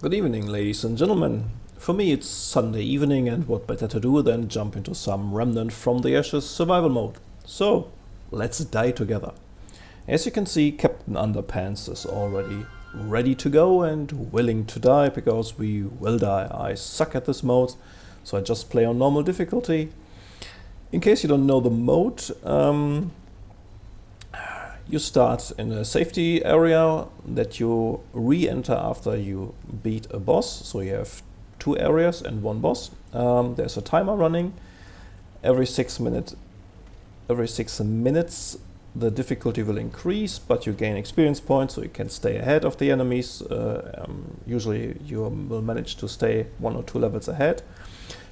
Good evening, ladies and gentlemen. For me, it's Sunday evening, and what better to do than jump into some Remnant from the Ashes survival mode. So, let's die together. As you can see, Captain Underpants is already ready to go and willing to die, because we will die. I suck at this mode, so I just play on normal difficulty. In case you don't know the mode, you start in a safety area that you re-enter after you beat a boss. So you have 2 areas and 1 boss. There's a timer running. Every 6 minutes, the difficulty will increase, but you gain experience points, so you can stay ahead of the enemies. Usually you will manage to stay 1 or 2 levels ahead.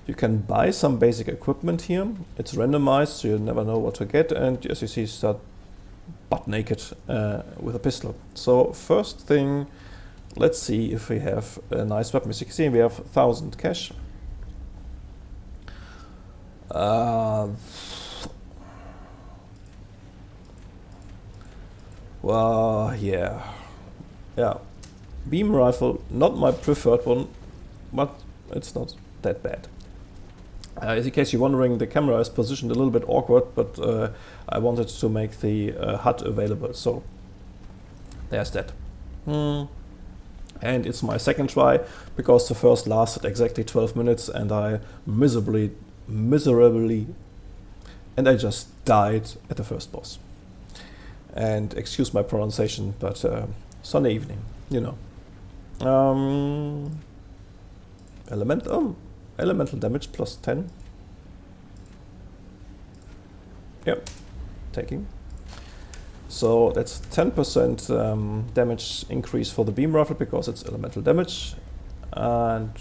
You can buy some basic equipment here. It's randomized, so you never know what to get, and as you see, start butt naked with a pistol. So first thing, let's see if we have a nice weapon. As you can see, we have 1000 cash. Well, yeah. Beam rifle, not my preferred one, but it's not that bad. In case you're wondering, the camera is positioned a little bit awkward, but I wanted to make the HUD available, so there's that. And it's my second try, because the first lasted exactly 12 minutes and I miserably, and I just died at the first boss. And excuse my pronunciation, but Sunday evening, you know. Elemental damage plus 10. Yep, taking. So that's 10% damage increase for the beam rifle because it's elemental damage, and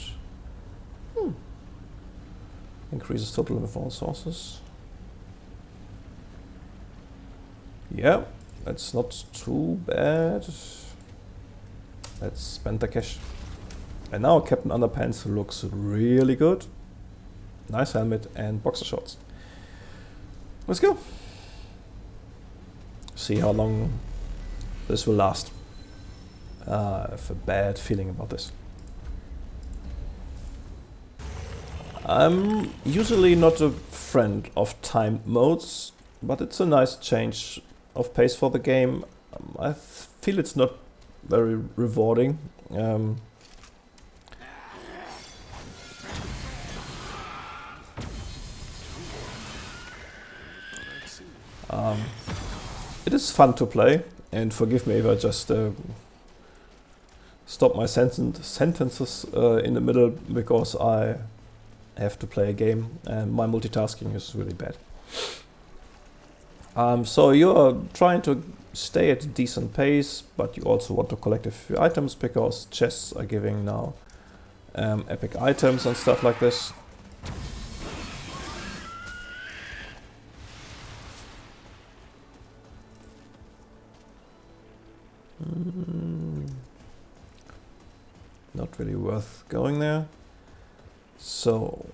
increases total limit for all sources. Yeah, that's not too bad. Let's spend the cash. And now Captain Underpants looks really good. Nice helmet and boxer shorts. Let's go. See how long this will last. I have a bad feeling about this. I'm usually not a friend of timed modes, but it's a nice change of pace for the game. I feel it's not very rewarding. It is fun to play, and forgive me if I just stop my sentences in the middle, because I have to play a game and my multitasking is really bad. So you're trying to stay at a decent pace, but you also want to collect a few items, because chests are giving now epic items and stuff like this. Not really worth going there. So,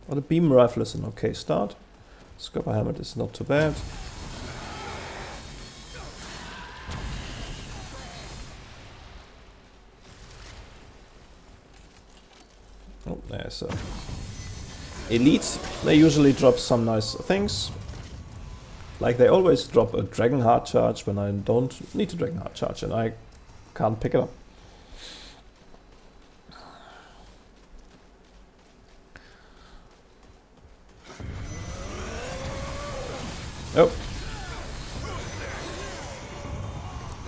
well, the beam rifle is an okay start. Scrapper helmet is not too bad. Oh, there's a elite. They usually drop some nice things. Like they always drop a dragon heart charge when I don't need a dragon heart charge, and I can't pick it up. Oh.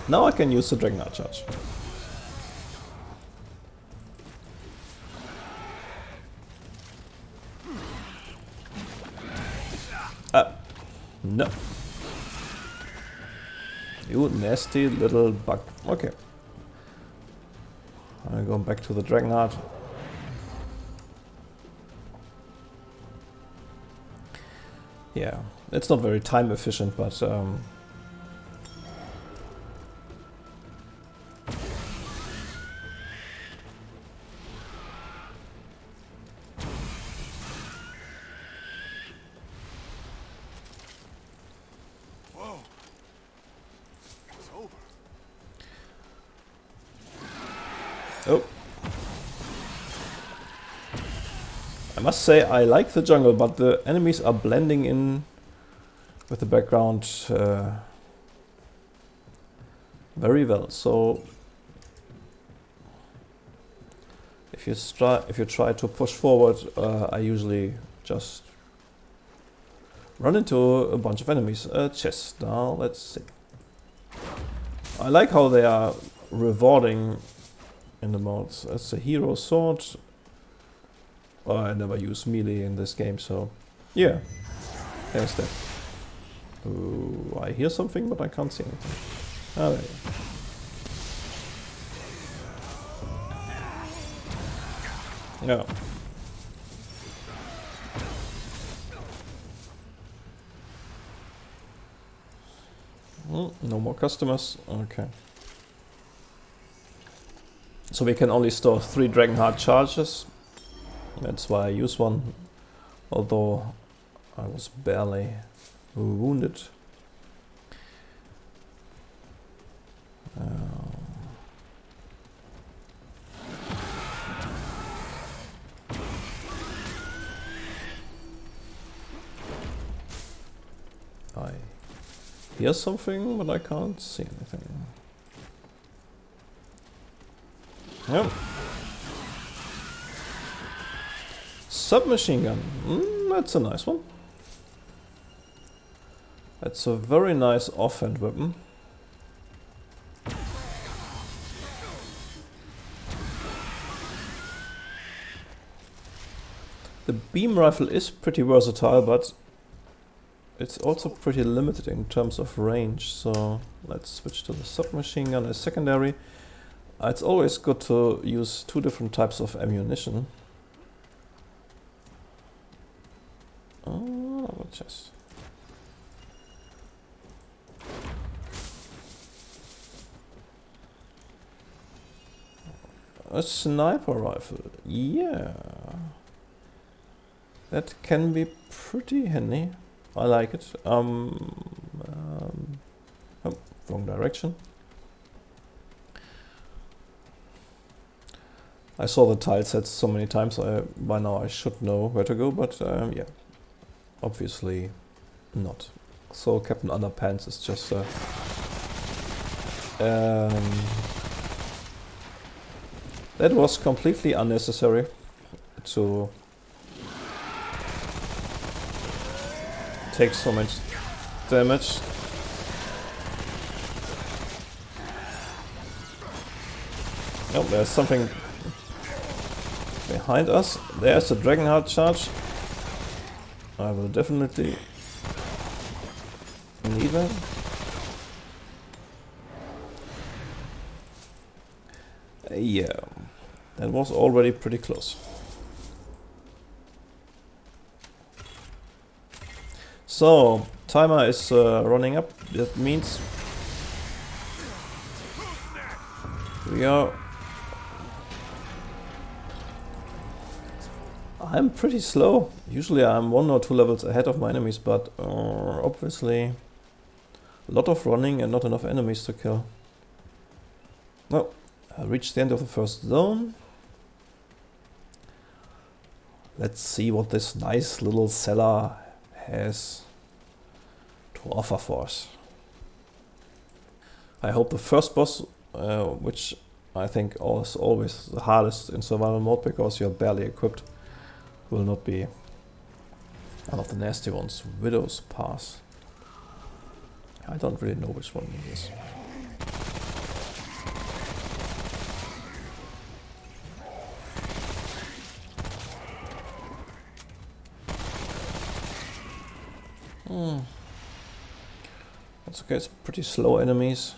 Now I can use the dragon heart charge. No. You nasty little bug. Okay. I'm going back to the Dragonheart. Yeah, it's not very time efficient, but Oh. I must say I like the jungle, but the enemies are blending in with the background very well. So if you try to push forward, I usually just run into a bunch of enemies. Chest. Now let's see. I like how they are rewarding in the modes. It's a hero sword. Well, I never use melee in this game, so yeah. There's that. Ooh, I hear something, but I can't see anything. Oh, there you go. Yeah. No more customers. Okay. So we can only store 3 Dragonheart charges. That's why I use one. Although I was barely wounded. I hear something, but I can't see anything. Yep. Submachine gun. That's a nice one. That's a very nice offhand weapon. The beam rifle is pretty versatile, but it's also pretty limited in terms of range. So let's switch to the submachine gun as secondary. It's always good to use 2 different types of ammunition. Oh, chest. A sniper rifle, yeah. That can be pretty handy. I like it. Oh, wrong direction. I saw the tile sets so many times, by now I should know where to go, but yeah, obviously not. So Captain Underpants is just that was completely unnecessary to take so much damage. Oh, there's something behind us. There's a Dragonheart charge. I will definitely need that. Yeah, that was already pretty close. So, timer is running up. That means we are... I'm pretty slow. Usually I'm 1 or 2 levels ahead of my enemies, but obviously a lot of running and not enough enemies to kill. Well, I reached the end of the first zone. Let's see what this nice little cellar has to offer for us. I hope the first boss, which I think is always the hardest in survival mode because you're barely equipped, will not be one of the nasty ones. Widow's Pass. I don't really know which one it is. That's okay, it's pretty slow enemies.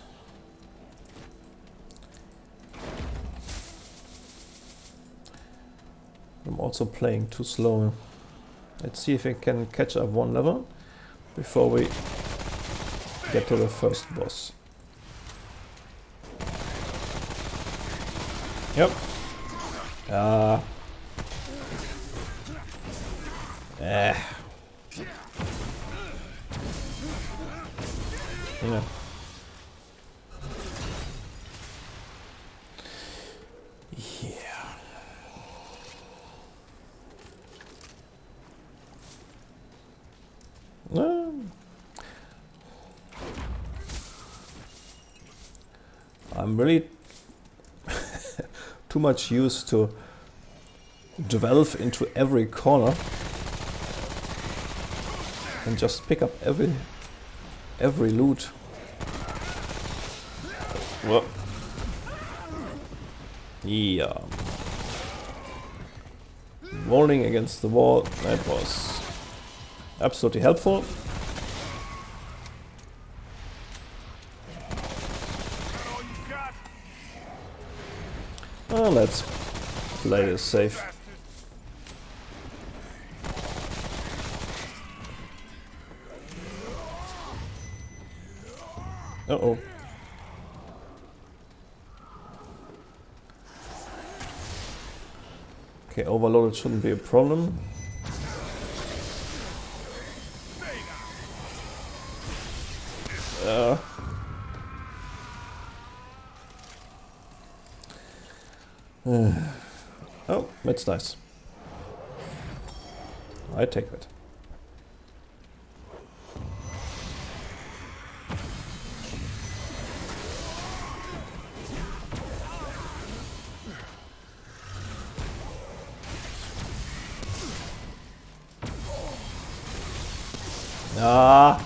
I'm also playing too slow. Let's see if I can catch up 1 level before we get to the first boss. Yep. Yeah. Yeah. I'm really too much used to delve into every corner and just pick up every loot. Whoa. Yeah. Rolling against the wall, that was absolutely helpful. Let's play this safe. Uh-oh. Okay, overloaded shouldn't be a problem. Oh, that's nice. I take it. Ah!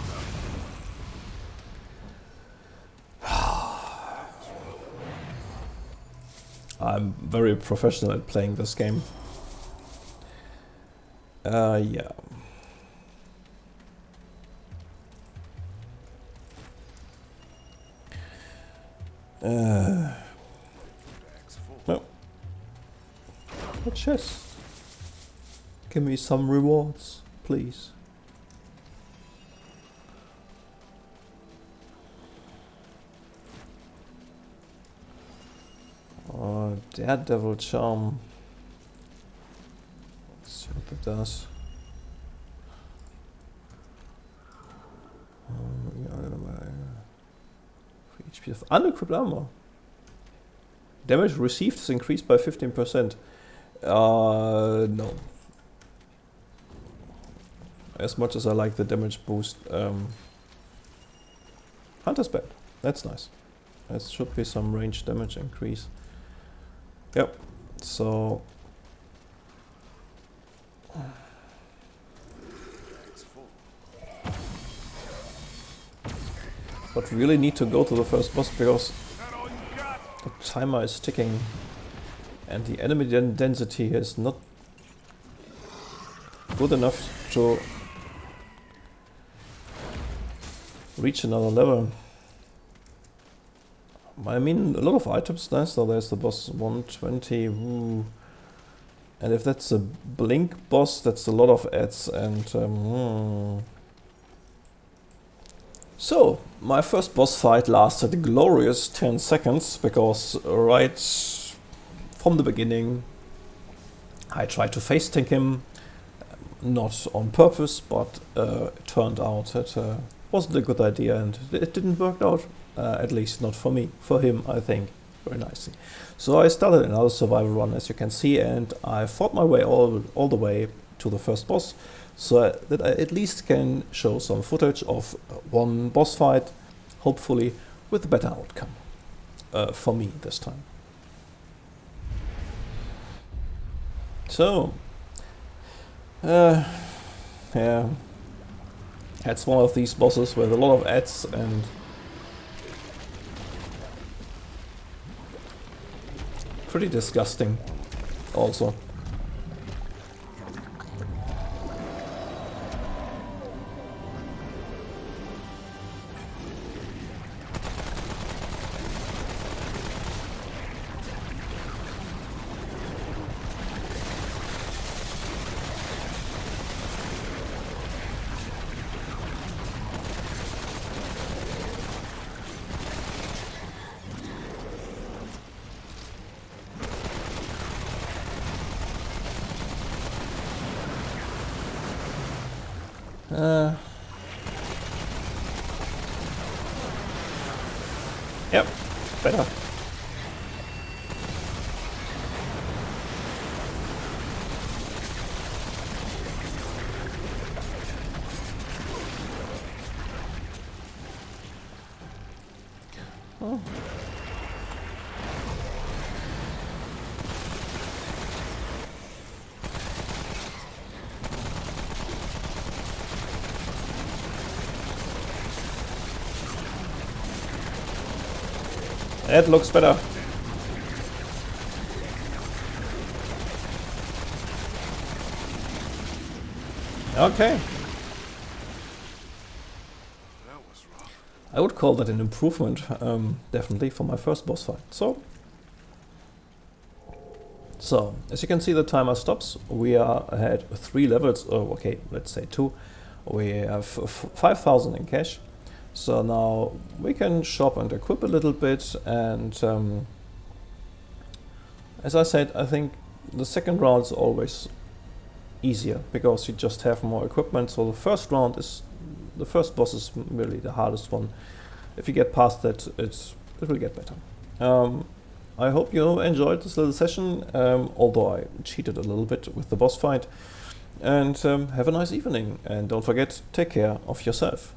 I'm very professional at playing this game. Yeah. No. A chest. Give me some rewards, please. Daredevil charm. Let's see what that does. HP of unequipped armor. Damage received is increased by 15%. No. As much as I like the damage boost, Hunter's Band. That's nice. That should be some range damage increase. Yep. So but really need to go to the first boss because the timer is ticking and the enemy density is not good enough to reach another level. I mean, a lot of items, nice, so there's the boss 120, woo. And if that's a blink boss, that's a lot of ads and So, my first boss fight lasted a glorious 10 seconds, because right from the beginning I tried to face tank him, not on purpose, but it turned out it wasn't a good idea and it didn't work out, at least not for me, for him I think, very nicely. So I started another survival run, as you can see, and I fought my way all the way to the first boss, so that I at least can show some footage of one boss fight, hopefully with a better outcome for me this time. So, yeah, that's one of these bosses with a lot of ads and pretty disgusting also. Yep, better. That looks better. Okay. I would call that an improvement, definitely, for my first boss fight. So, as you can see, the timer stops. We are ahead 3 levels, oh, okay, let's say 2. We have 5,000 in cash. So now we can shop and equip a little bit, and as I said, I think the second round is always easier because you just have more equipment. So the first boss is really the hardest one. If you get past that, it will get better. I hope you enjoyed this little session, although I cheated a little bit with the boss fight. And have a nice evening, and don't forget, take care of yourself.